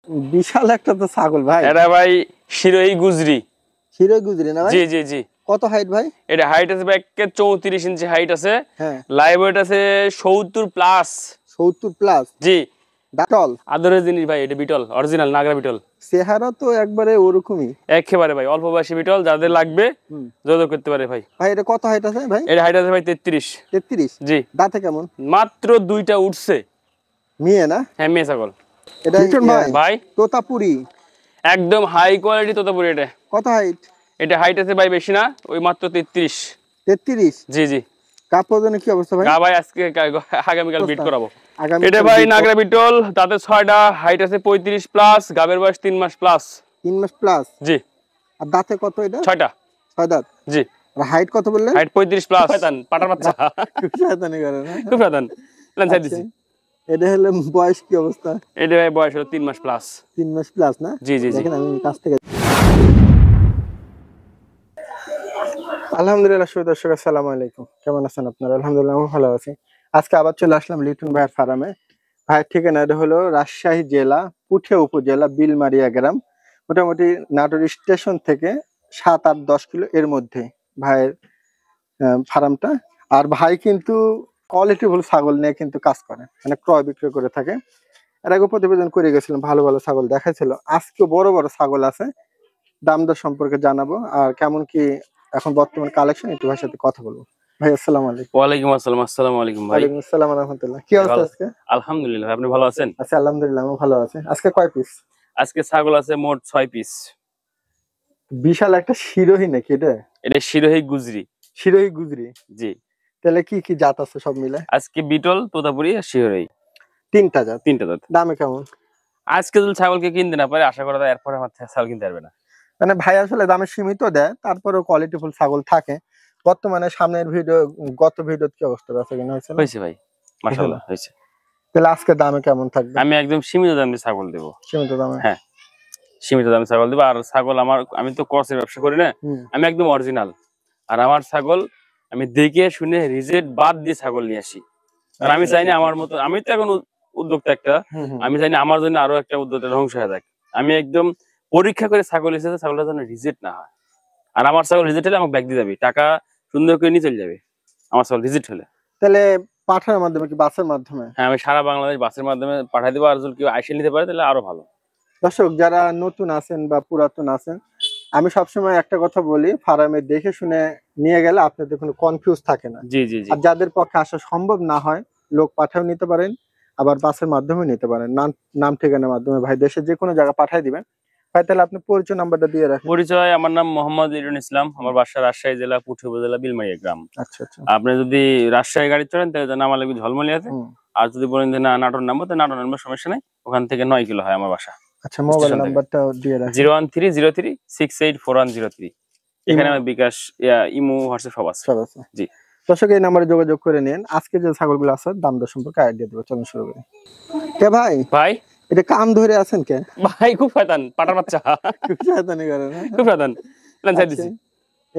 বিশাল একটা তো ছাগল ভাই। এটা ভাই শিরোহী গুজরি। শিরোহী গুজরি না ভাই? জি জি জি। কত হাইট ভাই? এটা হাইট আছে ভাই 34 ইঞ্চি হাইট আছে। হ্যাঁ। লাইভ ওয়েট আছে 70 প্লাস। 70 প্লাস? জি। বিটল আদরের জিনিস ভাই, এটা বিটল, অরিজিনাল নাগরা বিটল। চেহারা তো একবারে ওরকমই একেবারে ভাই, অল্প বয়সী বিটল, যাদের লাগবে যোগাযোগ করতে পারে ভাই। ভাই এটা কত হাইট আছে ভাই? এটা হাইট আছে ভাই 33। 33? জি। দাঁতে কেমন? মাত্র 2টা উঠছে। মেয়ে না? হ্যাঁ, মেয়ে ছাগল। এটা ভাই তোতাপুরি, একদম হাই কোয়ালিটি তোতাপুরি। এটা কত হাইট? এটা হাইট আছে ভাই বেশি না, ওই মাত্র 33। 33? জি জি। কাপ ওজনের কি অবস্থা ভাই? ভাই আজকে আগামীকাল বিট করাবো। আগামীকাল এটা ভাই নাগরা বিটল, তাতে 6টা, হাইট আছে 35 প্লাস, গাবের বয়স 3 মাস প্লাস। 3 মাস প্লাস? জি। আর দাঁতে কত এটা? 6টা। 6 দাঁত? জি। আর হাইট কত বললেন? Height 35 plus. শয়তান পাটার বাচ্চা। খুব শয়তানি করে না? খুব শয়তান। লাঞ্চাই দিছি। এটা হলো বয়স কি অবস্থা? এটা ভাই বয়স হলো 3 মাস প্লাস। 3 মাস প্লাস না? জি জি জি। দেখেন আমি কাছ থেকে। আলহামদুলিল্লাহ, দর্শক আসসালামু আলাইকুম, কেমন আছেন আপনারা? আলহামদুলিল্লাহ আমি ভালো আছি। আজকে আবার চলে আসলাম লিটন ভাইয়ের ফার্মে। ভাইয়ের ঠিকানা হলো রাজশাহী জেলা পুঠিয়া উপজেলা বিলমারিয়া গ্রাম, মোটামুটি নাটোর স্টেশন থেকে 7-8-10 কিলো এর মধ্যে ভাইয়ের ফার্মটা। আর ভাই কিন্তু কোয়ালিটিফুল ছাগল নিয়ে কিন্তু কাজ করে, মানে ক্রয় বিক্রয় করে থাকে। এর আগে প্রতিবেদন করে গেছিলাম, ভালো ভালো ছাগল দেখাইছিল। আজকে বড় বড় ছাগল আছে, দাম দর সম্পর্কে জানাবো আর কেমন কি এখন বর্তমান কালেকশন, একটু ভাইয়ের সাথে কথা বলবো। ভাই আসসালামু আলাইকুম। ওয়ালাইকুম আসসালাম। আসসালামু আলাইকুম ভাই। ওয়ালাইকুম আসসালাম ওয়া রাহমাতুল্লাহ। কি অবস্থা আজকে? আলহামদুলিল্লাহ, আপনি ভালো আছেন? আচ্ছা আলহামদুলিল্লাহ আমি ভালো আছি। আজকে কয় পিস? আজকে ছাগল আছে মোট 6 পিস। বিশাল একটা শিরোহী নাকি এটা? এটা শিরোহী গুজরি। শিরোহী গুজরি? জি। তাহলে কি কি জাত আছে সব মিলে? আজকে বিটল, তোতাপুরি আর শিরোহী, 3টা জাত। 3টা জাত। দামে কেমন? আজকে যদি ছাগলকে কিনতে না পারে, আশা করা যায় এরপরে আমার ছাগল কিনতে পারবে না। মানে ভাই আসলে দামে সীমিত দেয়, তারপরেও কোয়ালিটিফুল ছাগল থাকে। বর্তমানে সামনের ভিডিও, গত ভিডিও কি অবস্থা আছে কিনা হয়েছে? হয়েছে ভাই, মাশাআল্লাহ হয়েছে। তাহলে আজকে দামে কেমন থাকবে? আমি একদম সীমিত দামে ছাগল দেব। সীমিত দামে? হ্যাঁ, সীমিত দামে ছাগল দেব। আর ছাগল আমি তো ক্রসের ব্যবসা করি না, আমি একদম অরিজিনাল। আর আমার ছাগল আমি দেখে শুনে রিজেক্ট বাদ দিয়ে ছাগল নিয়ে আসি। আর আমি চাইনি আমার মতো, আমি তো এখন উদ্যোক্তা একটা, আমি চাইনি আমার জন্য আরো একটা উদ্যোক্তা ধ্বংস হয়ে যাক। আমি একদম পরীক্ষা করে ছাগল এসেছে, ছাগলটা যেন রিজেক্ট না হয়। আর আমার ছাগল রিজেক্ট হলে আমাকে ব্যাগ দিয়ে যাবে, টাকা সুন্দর করে নিয়ে চলে যাবে আমার ছাগল রিজেক্ট হলে। তাহলে পাঠার মাধ্যমে কি বাসের মাধ্যমে? হ্যাঁ, আমি সারা বাংলাদেশ বাসের মাধ্যমে পাঠিয়ে দেবো। আর যদি কেউ আইসে নিতে পারে তাহলে আরো ভালো। দর্শক যারা নতুন আছেন বা পুরাতন আছেন, আমি সবসময় একটা কথা বলি, ফার্মে দেখে শুনে নিয়ে গেলে আপনাদের কোনো কনফিউজ থাকে না। জি জি জি। আর যাদের পক্ষে আসা সম্ভব না হয়, লোক পাঠাও নিতে পারেন, আবার বাসের মাধ্যমে নিতে পারেন, নাম ঠিকানার মাধ্যমে। ভাই দেশের যে কোনো জায়গা পাঠিয়ে দিবেন। ভাই তাহলে আপনি পরিচয় নাম্বারটা দিয়ে রাখেন। পরিচয়, আমার নাম মোহাম্মদ লিটন ইসলাম, আমার বাসা রাজশাহী জেলা পুঠিয়া উপজেলা বিলমারিয়া গ্রাম। আচ্ছা আচ্ছা। আপনি যদি রাজশাহী গাড়ি চড়েন তাহলে নামা লাগবে ঝলমলি আছে। আর যদি বলেন যে না নাটোর নামবো, তো নাটোর নামবো, সমস্যা নাই। ওখান থেকে 9 কিলো হয় আমার বাসা। আচ্ছা, মোবাইল নাম্বারটা দিয়ে রাখেন। 01303684003। এখানে আমার বিকাশ, ইমো, হোয়াটসঅ্যাপ সব আছে। জি। দর্শক এই নাম্বারে যোগাযোগ করে নিন। আজকে যে ছাগলগুলো আছে দাম দর সম্পর্কে আইডিয়া দেবো। চলুন শুরু করি। কে ভাই? ভাই এটা কাম ধরে আছেন কে? ভাই খুব শয়তান পাটার বাচ্চা। খুব শয়তানি করে না? খুব শয়তান। লাঞ্চাই দিছি।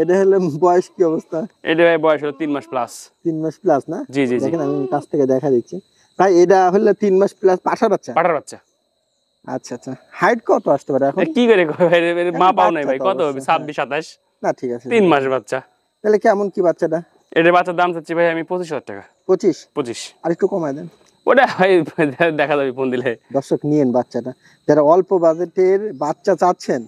এটা হলো বয়স কি অবস্থা? এটা ভাই বয়স হলো 3 মাস প্লাস। 3 মাস প্লাস না? জি জি জি। দেখেন আমি কাছ থেকে দেখা দিচ্ছি। ভাই এটা হলো 3 মাস প্লাস পাঠার বাচ্চা? পাটার বাচ্চা। আচ্ছা আচ্ছা। হাইট কত আসতে পারে এখন? কি করে ভাই, মা পাও নাই ভাই, কত হবে? 26-27। না ঠিক আছে। 3 মাস বাচ্চা। তাহলে কেমন কি বাচ্চাটা? এটার বাচ্চার দাম চাচ্ছি ভাই আমি 25,000 টাকা। 25? আর একটু কমায় দেন। ওটা ভাই দেখা যাবে ফোন দিলে। দর্শক নিয়েন বাচ্চাটা, যারা অল্প বাজেটের বাচ্চা চাচ্ছেন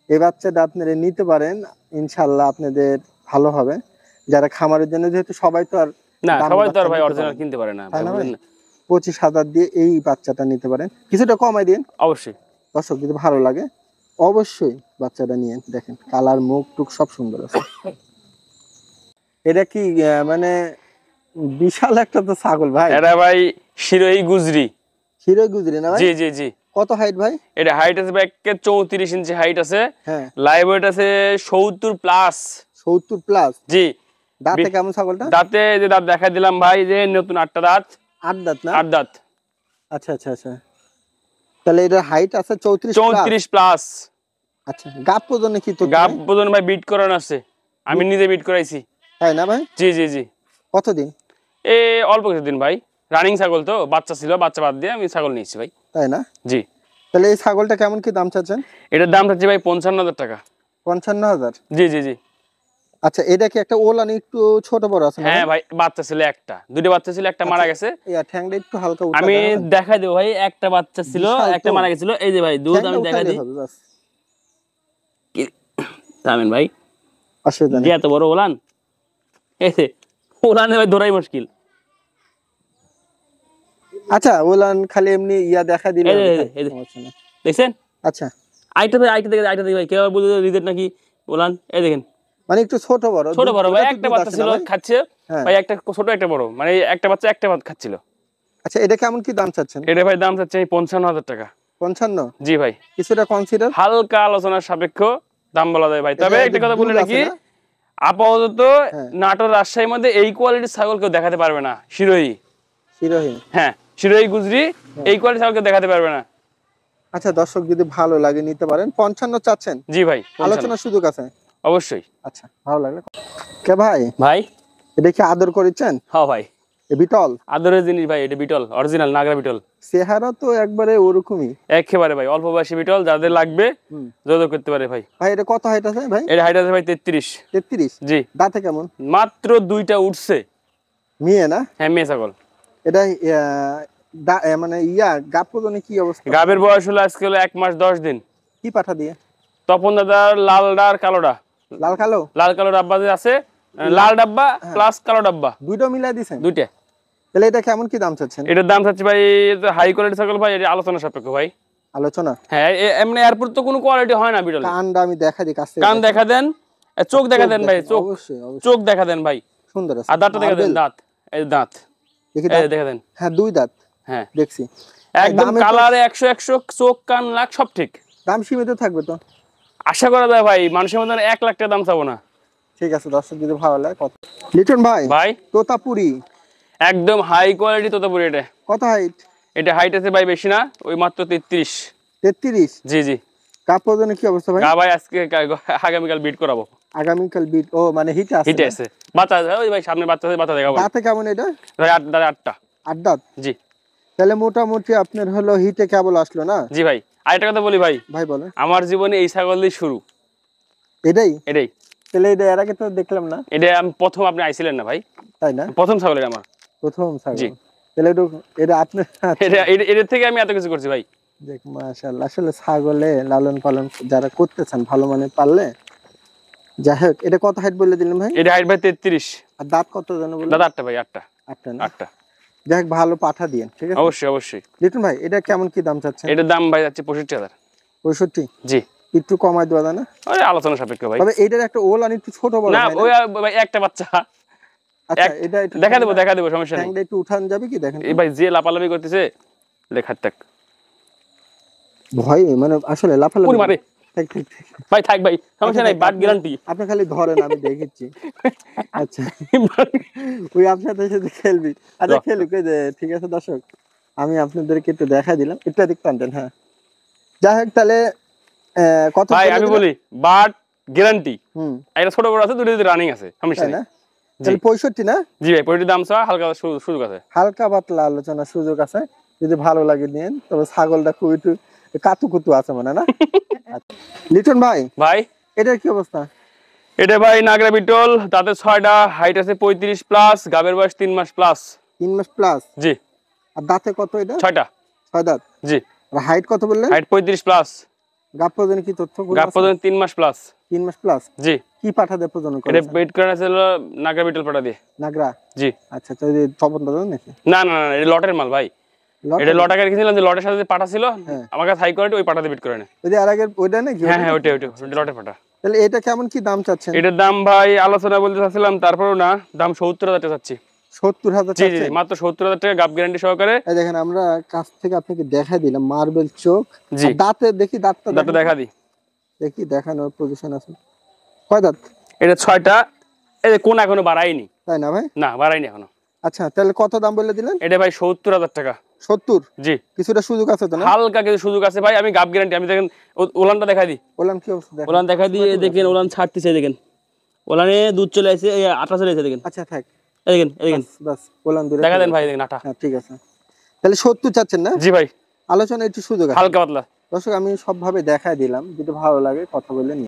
এই বাচ্চাটা আপনারা নিতে পারেন, ইনশাআল্লাহ আপনাদের ভালো হবে। যারা খামারের জন্য, যেহেতু সবাই তো আর না, সবাই তো আর ভাই অরিজিনাল কিনতে পারে না, 25,000 দিয়ে এই বাচ্চাটা নিতে পারেন। কিছুটা কমাই দিন অবশ্যই। দর্শক যদি ভালো লাগে অবশ্যই বাচ্চাটা নিয়ে দেখেন, কালার মুখ টুক সব সুন্দর আছে। এটা কি মানে বিশাল একটা তো ছাগল ভাই। এটা ভাই শিরোহী গুজরি। শিরোহী গুজরি না ভাই? জি জি জি। কত হাইট ভাই? এটা হাইট আছে ভাই 34 ইঞ্চি হাইট আছে। হ্যাঁ। লাইভ ওয়েট আছে 70 প্লাস। 70 প্লাস? জি। দাঁতে কেমন ছাগলটা? দাঁতে যে দাঁত দেখা দিলাম ভাই, যে নতুন 8টা দাঁত। 8 দাঁত না? 8 দাঁত। আচ্ছা আচ্ছা আচ্ছা। তাহলে এটা হাইট আছে 34 প্লাস। আচ্ছা, গাব ওজনে কি তো? গাব ওজন ভাই বিট করানো আছে, আমি নিজে বিট করাইছি। তাই না ভাই? জি জি জি। কতদিন? অল্প কিছুদিন ভাই, রানিং ছাগল তো, বাচ্চা ছিল, বাচ্চা বাদ দিয়ে আমি ছাগল নিয়েছি ভাই। তাই না? জি। তাহলে এই ছাগলটা কেমন কি দাম চাচ্ছেন? এটার দাম চাচ্ছি ভাই 55,000 টাকা। 55,000? জি জি জি। আচ্ছা, এটা কি একটা ওলান একটু ছোট বড় আছে না? হ্যাঁ ভাই, বাচ্চা ছিল একটা, দুটো বাচ্চা ছিল, একটা মারা গেছে। ঠ্যাংটা একটু হালকা উঠা আমি দেখাবেন? দেখাই দেবো ভাই, একটা বাচ্চা ছিল, বিশাল একটা তো। মারা গেছিল। এই যে ভাই দুধ ঠ্যাংটা আমি দেখাই উঠাইলে দিই। হবে বাস, তামিন ভাই, অসুবিধা যে নেই। এত বড় ওলান, এই যে ওলানে ভাই ধরাই মুশকিল। আচ্ছা, ওলান খালি এমনি ইয়া দেখা দিলে এই যে হবে, এই যে, থাক, এই যে, সমস্যা নেই। দেখছেন? আচ্ছা, আইটা ভাই, আইটা দেখে ভাই, কেউ বলছে রিজেক্ট নাকি ওলান। এই দেখেন, মানে একটু ছোট বড়, ছোট বড় ভাই, ওটা তো একটা দুধ বাচ্চা আসে ছিল না ভাই? খাচ্ছে হ্যাঁ। ভাই, একটা ছোট একটা বড়, মানে একটা বাচ্চা একটা ভাত খাচ্ছিল। আচ্ছা, এটা কেমন কি দাম চাচ্ছেন? এটা ভাই দাম চাচ্ছে 55,000 টাকা। 55? জি ভাই, কিছুটা কনসিডার? হালকা আলোচনার সাপেক্ষ দাম বলা যায় ভাই। তবে একটা কথা বলে দুধ রাখি, আছে না? আপাতত হ্যাঁ। নাটোর রাজশাহীর মধ্যে এই কোয়ালিটির ছাগল কেউ দেখাতে পারবে না। শিরোহী, শিরোহী? হ্যাঁ শিরোহী গুজরি, এই কোয়ালিটির ছাগল কেউ দেখাতে পারবে না। আচ্ছা, দর্শক যদি ভালো লাগে নিতে পারেন। 55 চাচ্ছেন? জি ভাই, আলোচনার সুযোগ আছে? অবশ্যই। আচ্ছা, ভালো লাগলো। কে ভাই, ভাই এটা কি আদর করেছেন? হ্যাঁ ভাই, এ বিটল? আদরের জিনিস ভাই, এটা বিটল, অরিজিনাল নাগরা বিটল। চেহারা তো একবারে ওরকমই। একেবারে ভাই, অল্প বয়সী বিটল, যাদের লাগবে হুম। যোগাযোগ করতে পারে ভাই। ভাই, এটা কত হাইট আছে ভাই? এটা হাইট আছে ভাই 33। 33? জি, দাঁতে কেমন? মাত্র দুইটা উঠছে। মেয়ে না? হ্যাঁ মেয়ে ছাগল। এটা মানে ইয়া গাব প্রদানে কি অবস্থা? গাবের বয়স হলো আজকে হলো 1 মাস 10 দিন। কি পাঠা দিয়ে? তপন দাদার লালডা আর কালোডা। লাল কালো? লাল কালো ডাব্বা যে আছে, লাল ডাব্বা প্লাস কালো ডাব্বা, দুইটা মিলাই দিছেন? দুইটা। তাহলে এটা কেমন কি দাম চাচ্ছেন? এটার দাম চাচ্ছি ভাই, হাই কোয়ালিটি ছাগল ভাই, এটা আলোচনা সাপেক্ষ ভাই। আলোচনা? হ্যাঁ, এমনি এয়ারপোর্ট তো কোনো কোয়ালিটি হয় না বিটল। কানটা আমি দেখা দিই কাছ থেকে। কান দেখা দেন, চোখ দেখা দেন ভাই, চোখ, অবশ্যই অবশ্যই চোখ দেখা দেন ভাই। সুন্দর আছে। আর দাঁতটা দেখা দেন, মার্বেল? দাঁত, এই দাঁত, দেখি এই দাঁত। দেখা দেন। হ্যাঁ, দুই দাঁত হ্যাঁ দেখছি। একদম দামের তো- কালারে 100 চোখ কান লাখ সব ঠিক। দাম সীমিত থাকবে তো? আশা করা যায় ভাই, মানুষের মতন 1 লাখ টাকা দাম চাবো না। ঠিক আছে, দর্শক যদি ভালো লাগে কত। লিটন ভাই, ভাই তোতাপুরি একদম হাই কোয়ালিটি তোতাপুরি। এটা কত হাইট? এটা হাইট আছে ভাই বেশি না, ওই মাত্র 33। 33? জি জি। কাপ প্রদানে কি অবস্থা ভাই? গা ভাই আজকে আগামীকাল বিট করাবো। আগামীকাল বিট? ও মানে হিটে আছে? হিটে আছে, বাচ্চা আছে ওই ভাই, সামনে বাচ্চা আছে, বাচ্চা দেখাবো। দাঁতে কেমন এটা? ভাই দাদা 8টা। 8 দাঁত? জি তাহলে মোটামুটি আপনার হলো হিটে কেবল আসলো না? জি ভাই। আর একটা কথা বলি ভাই, ভাই বলেন। আমার জীবনে এই ছাগল দিয়ে শুরু। এটাই? এটাই, তাহলে এটা এর আগে তো দেখলাম না। এটা আমি প্রথম, আপনি আইছিলেন না ভাই, তাই না? প্রথম ছাগলের আমার। প্রথম ছাগল? জি। তাহলে এটা আপনার? এটার থেকে আমি এত কিছু করছি ভাই। দেখ মাশাআল্লাহ, আসলে ছাগলে লালন পালন যারা করতেছেন ভালো মানে পারলে। যাই হোক, এটা কত হাইট বলে দিলেন ভাই? এটা হাইট ভাই 33। আর দাঁত কত জানো বলে? দাদা 8টা ভাই, 8টা। 8টা না? 8টা, যাই হোক, ভালো পাঠা দিয়েন, ঠিক আছে? অবশ্যই অবশ্যই। লিটন ভাই, এটা কেমন কি দাম চাচ্ছেন? এটার দাম ভাই যাচ্ছে 65,000। 65? জি, একটু কমাই দেওয়া যায় না? ওই আলোচনা সাপেক্ষ ভাই। তবে এটার একটা ওল আর একটু ছোট বড় না হয় না? ওই ভাই একটা বাচ্চা। আচ্ছা, এটা একটু দেখা দেবো সমস্যা নেই। ঠ্যাংটা একটু উঠান যাবে কি দেখেন? এই ভাই যে লাপালাপি করতেছে, লেখার থাক। ভয় মানে আসলে পুরি লাফালাফি মারে থাক, থাক, থাক। ভাই, থাক ভাই, সমস্যা নাই, বাট গ্যারান্টি। আপনি খালি ধরেন, আমি দেখেছি। আচ্ছা, ওই আপনার সাথে খেলবি। আচ্ছা বাহ। খেলুক, এই যে ঠিক আছে দর্শক, আমি আপনাদেরকে একটু দেখা দিলাম, একটু এদিক টানতেন। হ্যাঁ, যাই হোক, তাহলে কত ভাই বলে আমি দিলেন? বলি, বাট গ্যারান্টি। হুম, একটা ছোট বড় আছে, দুটো রানিং আছে, সমস্যা তাই নেই। না? তাহলে 65 না? জি ভাই, পরিটির দাম চাওয়া হালকা সুযোগ আছে। হালকা পাতলা আলোচনার সুযোগ আছে, যদি ভালো লাগে নিন। তবে ছাগলটা খুব একটু কাতুকুতু আছে মানে না? আচ্ছা। লিটন ভাই, ভাই এটার কি অবস্থা? এটা ভাই নাগরা বিটল, তাতে 6টা, হাইট আছে 35 প্লাস, গাবের বয়স 3 মাস প্লাস। 3 মাস প্লাস? জি। আর দাঁতে কত এটা? 6টা। 6 দাঁত? জি। আর হাইট কত বললেন? হাইট 35 প্লাস, গাব প্রজনন কি তথ্য? গাব পর্যন্ত 3 মাস প্লাস। 3 মাস প্লাস? জি। কি পাঠা দিয়ে প্রজনন করে? এটা বেড করা ছিল নাগরা বিটল পাটা দিয়ে। নাগরা? জি। আচ্ছা, তো এই তপন দাদা নাকি? না না না, এটা লটের মাল ভাই। লট? এটা লট আগে রেখেছিলাম, যে লটের সাথে যে পাটা ছিল, হ্যাঁ। আমার কাছে হাই কোয়ালিটি, ওই পাটাতে বিট করে না। ওই যে আর আগের ওইটা নাকি? হ্যাঁ হ্যাঁ, ওইটা লটের পাটা। তাহলে এটা কেমন কি দাম চাচ্ছেন? এটার দাম ভাই আলোচনা বলতে চাচ্ছিলাম, তারপরেও না, দাম 70,000 টাকা চাচ্ছি। 70,000 জি জি, চাচ্ছেন? মাত্র 70,000 টাকা গাব গ্যারান্টি সহকারে। এই দেখেন, আমরা কাছ থেকে আপনাকে দেখাই দিলাম মার্বেল চোখ। জি। আর দাঁতে দেখি, দাঁতটা দাঁতটা দেখা দিই। দেখি, দেখানোর পজিশন আছে। কয় দাঁত? এটা 6টা। এই যে কোন এখনো বাড়াইনি। তাই না ভাই? না বাড়াইনি এখনো। আচ্ছা, তাহলে কত দাম বলে দিলেন? এটা ভাই 70,000 টাকা। 70? জি। কিছুটা সুযোগ আছে তো না? হালকা কিছু সুযোগ আছে ভাই, আমি গাব গ্যারান্টি। আমি দেখেন ওলানটা দেখা দিই। বললাম কি অবস্থা দেখেন। ওলান দেখা দিই, এই দেখেন ওলান ছাড়তেছে, দেখেন ওলানে দুধ চলে আসছে, এই আটা চলে আসছে, দেখেন। আচ্ছা থাক, এই দেখেন, এই দেখেন, বাস বললাম দূরে দেখা দেন ভাই, দেখেন আটা। হ্যাঁ, ঠিক আছে। তাহলে 70 চাচ্ছেন না? জি ভাই, আলোচনা একটু সুযোগ আছে? হালকা পাতলা। দর্শক আমি সবভাবে দেখায় দিলাম, যদি ভালো লাগে কথা বলে নিয়ে